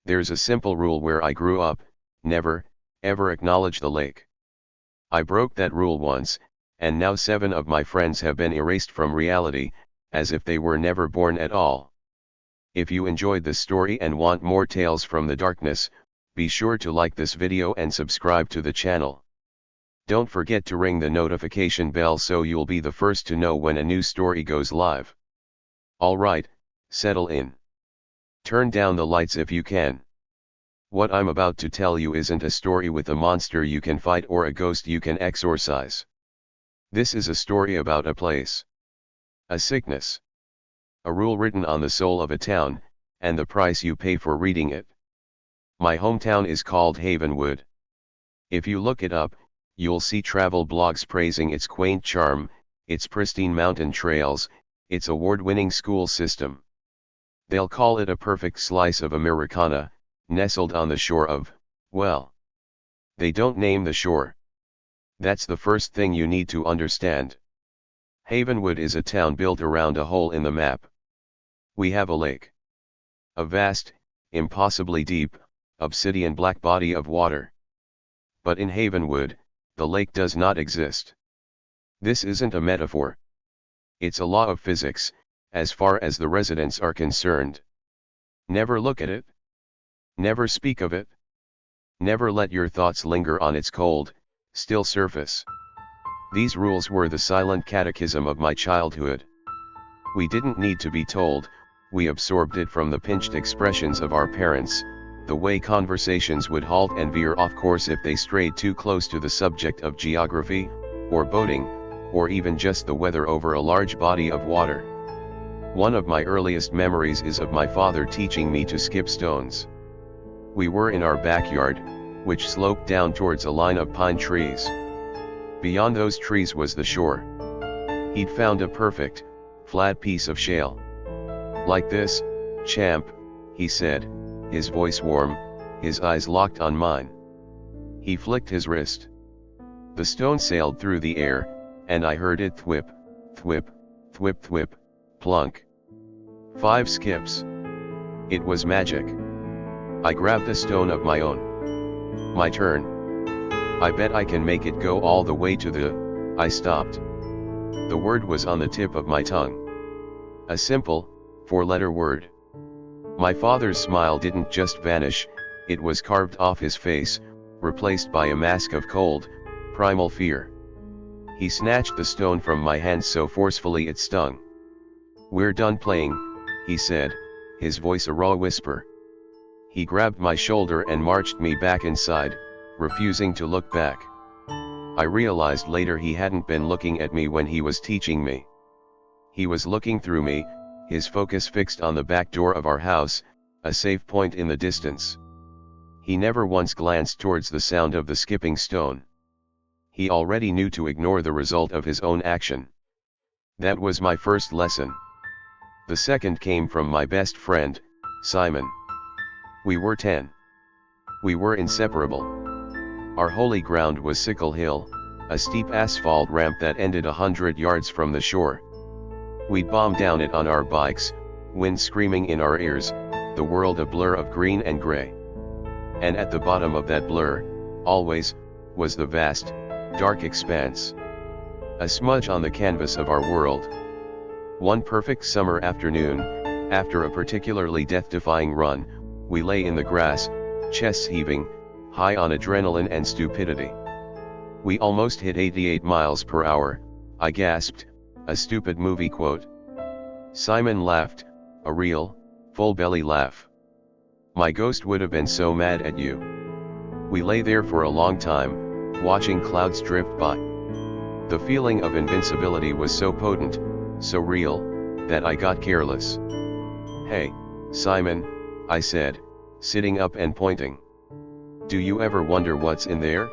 There's a simple rule where I grew up: never, ever acknowledge the lake. I broke that rule once, and now 7 of my friends have been erased from reality, as if they were never born at all. If you enjoyed this story and want more tales from the darkness, be sure to like this video and subscribe to the channel. Don't forget to ring the notification bell so you'll be the first to know when a new story goes live. Alright, settle in. Turn down the lights if you can. What I'm about to tell you isn't a story with a monster you can fight or a ghost you can exorcise. This is a story about a place. A sickness. A rule written on the soul of a town, and the price you pay for reading it. My hometown is called Havenwood. If you look it up, you'll see travel blogs praising its quaint charm, its pristine mountain trails, its award-winning school system. They'll call it a perfect slice of Americana, nestled on the shore of, well, they don't name the shore. That's the first thing you need to understand. Havenwood is a town built around a hole in the map. We have a lake. A vast, impossibly deep, obsidian black body of water. But in Havenwood, the lake does not exist. This isn't a metaphor. It's a law of physics, as far as the residents are concerned. Never look at it. Never speak of it. Never let your thoughts linger on its cold, still surface. These rules were the silent catechism of my childhood. We didn't need to be told, we absorbed it from the pinched expressions of our parents, the way conversations would halt and veer off course if they strayed too close to the subject of geography, or boating, or even just the weather over a large body of water. One of my earliest memories is of my father teaching me to skip stones. We were in our backyard, which sloped down towards a line of pine trees. Beyond those trees was the shore. He'd found a perfect, flat piece of shale. Like this, champ, he said, his voice warm, his eyes locked on mine. He flicked his wrist. The stone sailed through the air, and I heard it thwip, thwip, thwip thwip, plunk. 5 skips. It was magic. I grabbed a stone of my own. My turn. I bet I can make it go all the way to the... I stopped. The word was on the tip of my tongue. A simple, 4-letter word. My father's smile didn't just vanish, it was carved off his face, replaced by a mask of cold, primal fear. He snatched the stone from my hands so forcefully it stung. "We're done playing," he said, his voice a raw whisper. He grabbed my shoulder and marched me back inside, refusing to look back. I realized later he hadn't been looking at me when he was teaching me. He was looking through me, his focus fixed on the back door of our house, a safe point in the distance. He never once glanced towards the sound of the skipping stone. He already knew to ignore the result of his own action. That was my first lesson. The second came from my best friend, Simon. We were 10. We were inseparable. Our holy ground was Sickle Hill, a steep asphalt ramp that ended 100 yards from the shore. We'd bomb down it on our bikes, wind screaming in our ears, the world a blur of green and gray. And at the bottom of that blur, always, was the vast, dark expanse. A smudge on the canvas of our world. One perfect summer afternoon, after a particularly death-defying run, we lay in the grass, chests heaving, high on adrenaline and stupidity. "We almost hit 88 miles per hour, I gasped, a stupid movie quote. Simon laughed, a real, full-belly laugh. "My ghost would have been so mad at you." We lay there for a long time, watching clouds drift by. The feeling of invincibility was so potent, so real, that I got careless. "Hey, Simon," I said, sitting up and pointing. "Do you ever wonder what's in there?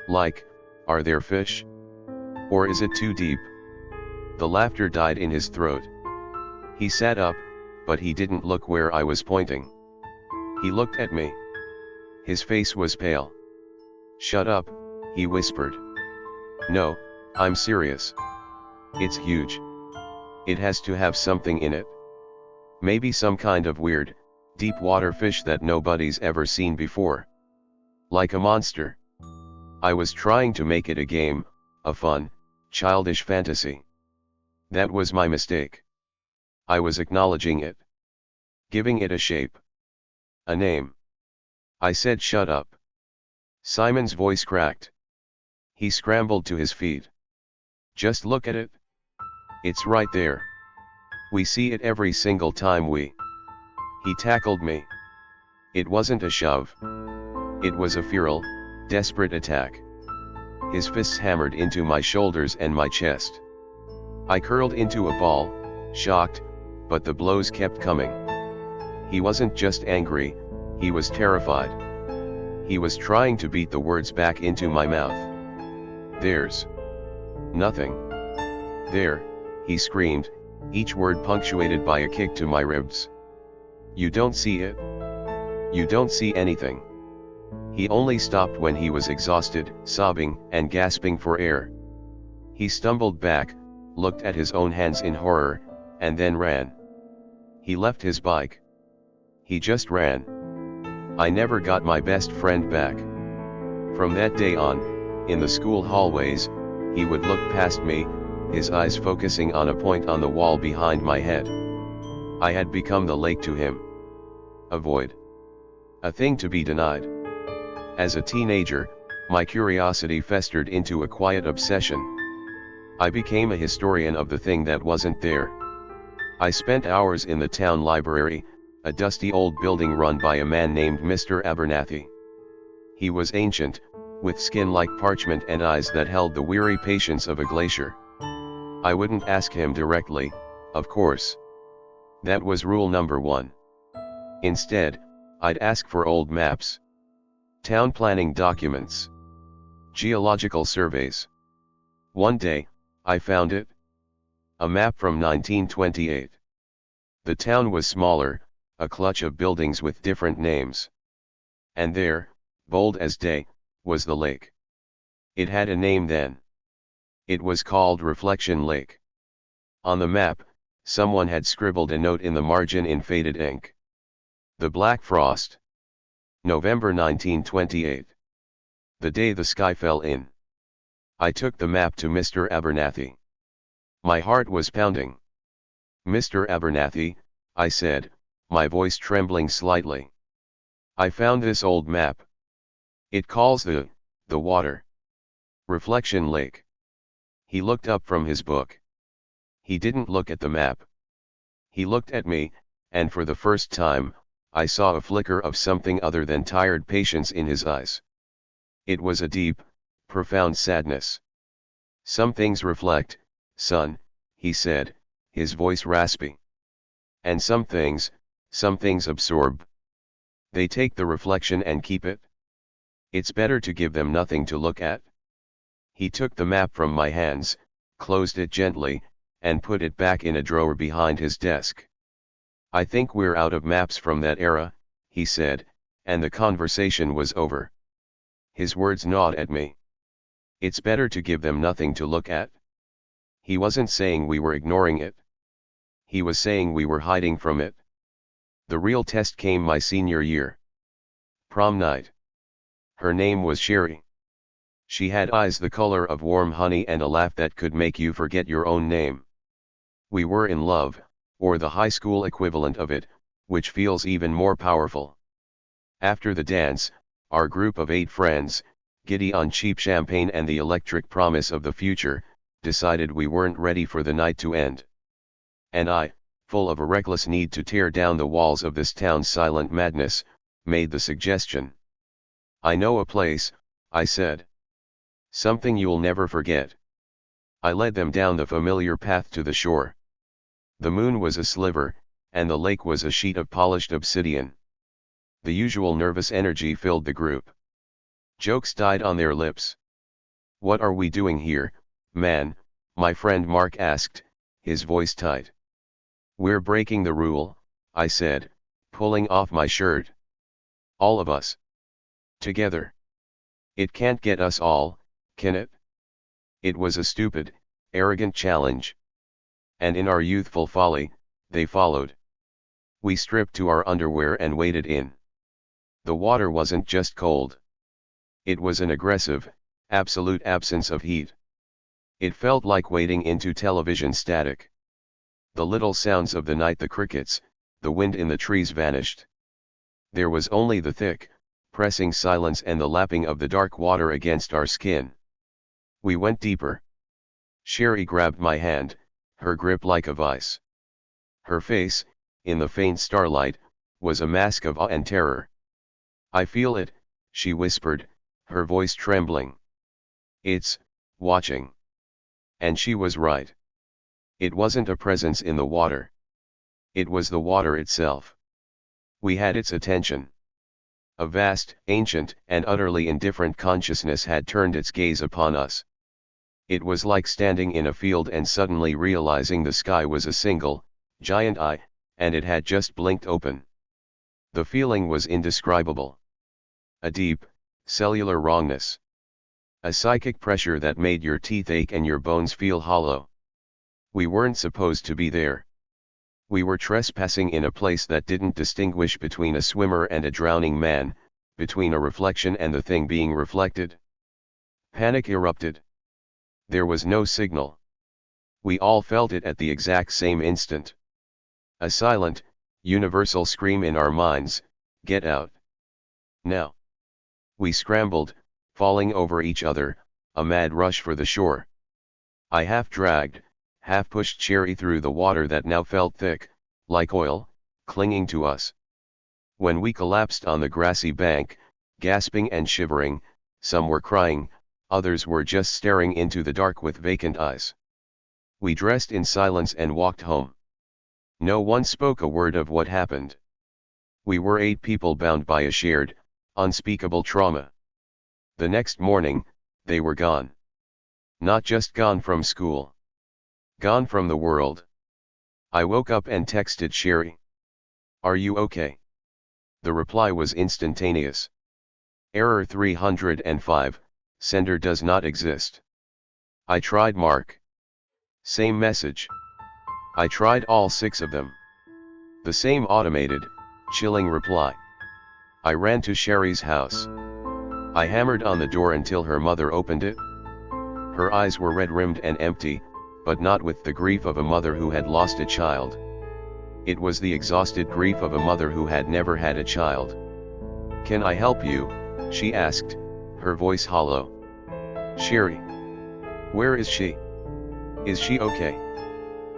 Like, are there fish? Or is it too deep?" The laughter died in his throat. He sat up, but he didn't look where I was pointing. He looked at me. His face was pale. "Shut up," he whispered. "No, I'm serious. It's huge. It has to have something in it. Maybe some kind of weird, Deep water fish that nobody's ever seen before. Like a monster. I was trying to make it a game, a fun, childish fantasy. That was my mistake. I was acknowledging it. Giving it a shape. A name. I said shut up. Simon's voice cracked. He scrambled to his feet. Just look at it. It's right there. We see it every single time we. He tackled me. It wasn't a shove. It was a feral, desperate attack. His fists hammered into my shoulders and my chest. I curled into a ball, shocked, but the blows kept coming. He wasn't just angry, he was terrified. He was trying to beat the words back into my mouth. There's nothing there, he screamed, each word punctuated by a kick to my ribs. You don't see it? You don't see anything. He only stopped when he was exhausted, sobbing, and gasping for air. He stumbled back, looked at his own hands in horror, and then ran. He left his bike. He just ran. I never got my best friend back. From that day on, in the school hallways, he would look past me, his eyes focusing on a point on the wall behind my head. I had become the lake to him. A void. A thing to be denied. As a teenager, my curiosity festered into a quiet obsession. I became a historian of the thing that wasn't there. I spent hours in the town library, a dusty old building run by a man named Mr. Abernathy. He was ancient, with skin like parchment and eyes that held the weary patience of a glacier. I wouldn't ask him directly, of course. That was rule number 1. Instead, I'd ask for old maps, town planning documents, geological surveys. One day, I found it. A map from 1928. The town was smaller, a clutch of buildings with different names. And there, bold as day, was the lake. It had a name then. It was called Reflection Lake. On the map, someone had scribbled a note in the margin in faded ink. The Black Frost. November 1928. The day the sky fell in. I took the map to Mr. Abernathy. My heart was pounding. Mr. Abernathy, I said, my voice trembling slightly. I found this old map. It calls the water Reflection Lake. He looked up from his book. He didn't look at the map. He looked at me, and for the first time, I saw a flicker of something other than tired patience in his eyes. It was a deep, profound sadness. Some things reflect, son, he said, his voice raspy. And some things absorb. They take the reflection and keep it. It's better to give them nothing to look at. He took the map from my hands, closed it gently, and put it back in a drawer behind his desk. I think we're out of maps from that era, he said, and the conversation was over. His words gnawed at me. It's better to give them nothing to look at. He wasn't saying we were ignoring it. He was saying we were hiding from it. The real test came my senior year. Prom night. Her name was Sherry. She had eyes the color of warm honey and a laugh that could make you forget your own name. We were in love, or the high school equivalent of it, which feels even more powerful. After the dance, our group of 8 friends, giddy on cheap champagne and the electric promise of the future, decided we weren't ready for the night to end. And I, full of a reckless need to tear down the walls of this town's silent madness, made the suggestion. I know a place, I said. Something you'll never forget. I led them down the familiar path to the shore. The moon was a sliver, and the lake was a sheet of polished obsidian. The usual nervous energy filled the group. Jokes died on their lips. What are we doing here, man? My friend Mark asked, his voice tight. We're breaking the rule, I said, pulling off my shirt. All of us. Together. It can't get us all, can it? It was a stupid, arrogant challenge. And in our youthful folly, they followed. We stripped to our underwear and waded in. The water wasn't just cold. It was an aggressive, absolute absence of heat. It felt like wading into television static. The little sounds of the night, the crickets, the wind in the trees vanished. There was only the thick, pressing silence and the lapping of the dark water against our skin. We went deeper. Sherry grabbed my hand, her grip like a vice. Her face, in the faint starlight, was a mask of awe and terror. "I feel it," she whispered, her voice trembling. "It's watching." And she was right. It wasn't a presence in the water. It was the water itself. We had its attention. A vast, ancient, and utterly indifferent consciousness had turned its gaze upon us. It was like standing in a field and suddenly realizing the sky was a single, giant eye, and it had just blinked open. The feeling was indescribable. A deep, cellular wrongness. A psychic pressure that made your teeth ache and your bones feel hollow. We weren't supposed to be there. We were trespassing in a place that didn't distinguish between a swimmer and a drowning man, between a reflection and the thing being reflected. Panic erupted. There was no signal. We all felt it at the exact same instant. A silent, universal scream in our minds, "Get out! Now!" We scrambled, falling over each other, a mad rush for the shore. I half dragged, half pushed Sherry through the water that now felt thick, like oil, clinging to us. When we collapsed on the grassy bank, gasping and shivering, some were crying, others were just staring into the dark with vacant eyes. We dressed in silence and walked home. No one spoke a word of what happened. We were 8 people bound by a shared, unspeakable trauma. The next morning, they were gone. Not just gone from school. Gone from the world. I woke up and texted Sherry. "Are you okay?" The reply was instantaneous. Error 305, sender does not exist. I tried Mark. Same message. I tried all 6 of them. The same automated, chilling reply. I ran to Sherry's house. I hammered on the door until her mother opened it. Her eyes were red-rimmed and empty, but not with the grief of a mother who had lost a child. It was the exhausted grief of a mother who had never had a child. "Can I help you?" she asked, her voice hollow. "Sherry. Where is she? Is she okay?"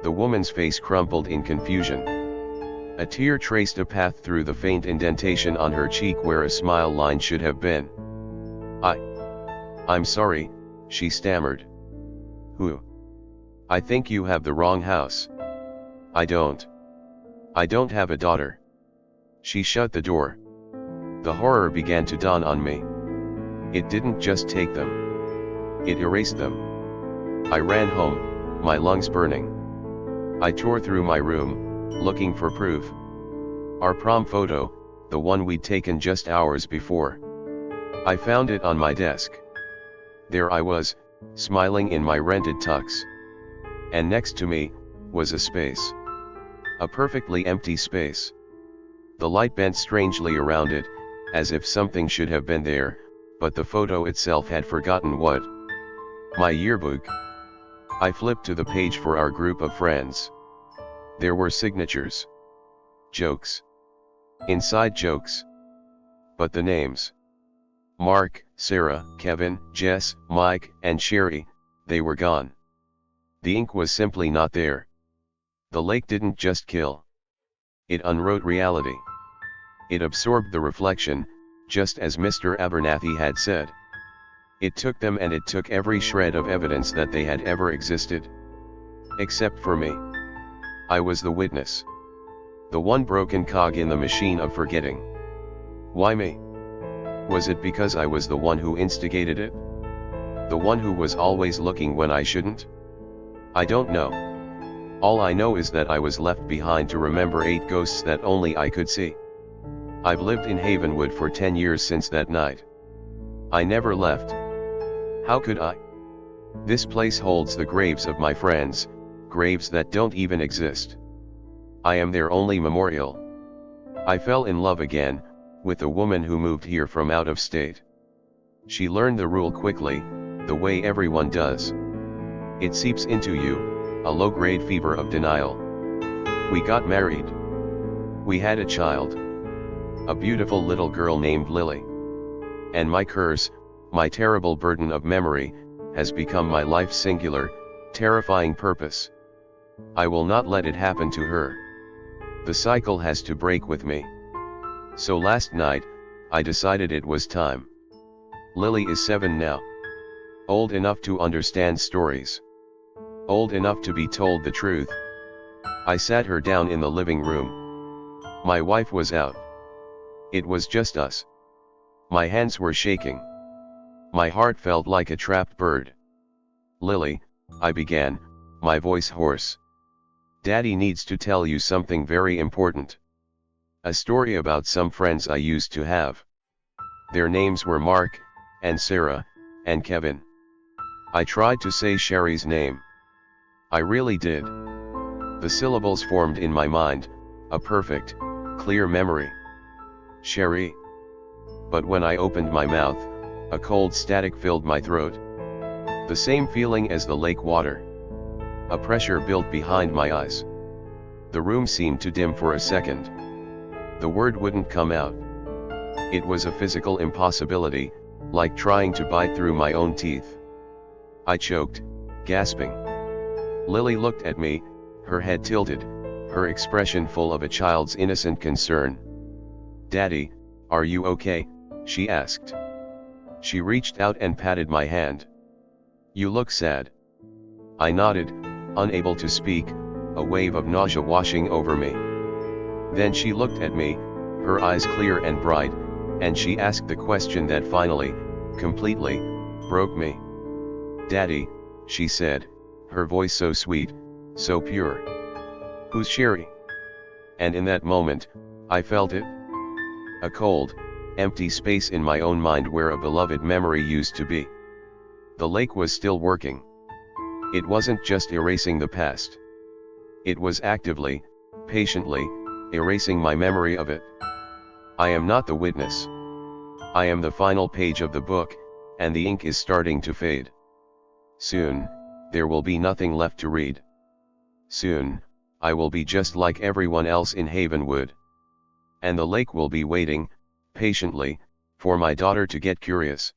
The woman's face crumpled in confusion. A tear traced a path through the faint indentation on her cheek where a smile line should have been. I'm sorry," she stammered. "Who? I think you have the wrong house." I don't have a daughter." She shut the door. The horror began to dawn on me. It didn't just take them. It erased them. I ran home, my lungs burning. I tore through my room, looking for proof. Our prom photo, the one we'd taken just hours before. I found it on my desk. There I was, smiling in my rented tux. And next to me, was a space. A perfectly empty space. The light bent strangely around it, as if something should have been there, but the photo itself had forgotten what. My yearbook. I flipped to the page for our group of friends. There were signatures. Jokes. Inside jokes. But the names. Mark, Sarah, Kevin, Jess, Mike, and Sherry, they were gone. The ink was simply not there. The lake didn't just kill. It unwrote reality. It absorbed the reflection, just as Mr. Abernathy had said. It took them and it took every shred of evidence that they had ever existed. Except for me. I was the witness. The one broken cog in the machine of forgetting. Why me? Was it because I was the one who instigated it? The one who was always looking when I shouldn't? I don't know. All I know is that I was left behind to remember 8 ghosts that only I could see. I've lived in Havenwood for 10 years since that night. I never left. How could I? This place holds the graves of my friends, graves that don't even exist. I am their only memorial. I fell in love again, with a woman who moved here from out of state. She learned the rule quickly, the way everyone does. It seeps into you, a low-grade fever of denial. We got married. We had a child. A beautiful little girl named Lily. And my curse, my terrible burden of memory, has become my life's singular, terrifying purpose. I will not let it happen to her. The cycle has to break with me. So last night, I decided it was time. Lily is 7 now. Old enough to understand stories. Old enough to be told the truth. I sat her down in the living room. My wife was out. It was just us. My hands were shaking. My heart felt like a trapped bird. Lily, I began, my voice hoarse. Daddy needs to tell you something very important. A story about some friends I used to have. Their names were Mark, and Sarah, and Kevin. I tried to say Sherry's name. I really did. The syllables formed in my mind, a perfect, clear memory. Sherry. But when I opened my mouth, a cold static filled my throat. The same feeling as the lake water. A pressure built behind my eyes. The room seemed to dim for a second. The word wouldn't come out. It was a physical impossibility, like trying to bite through my own teeth. I choked, gasping. Lily looked at me, her head tilted, her expression full of a child's innocent concern. Daddy, are you okay? She asked. She reached out and patted my hand. You look sad. I nodded, unable to speak, a wave of nausea washing over me. Then she looked at me, her eyes clear and bright, and she asked the question that finally, completely, broke me. Daddy, she said, her voice so sweet, so pure. Who's Sherry? And in that moment, I felt it. A cold, empty space in my own mind where a beloved memory used to be. The lake was still working. It wasn't just erasing the past. It was actively, patiently, erasing my memory of it. I am not the witness. I am the final page of the book, and the ink is starting to fade. Soon, there will be nothing left to read. Soon, I will be just like everyone else in Havenwood. And the lake will be waiting, patiently, for my daughter to get curious.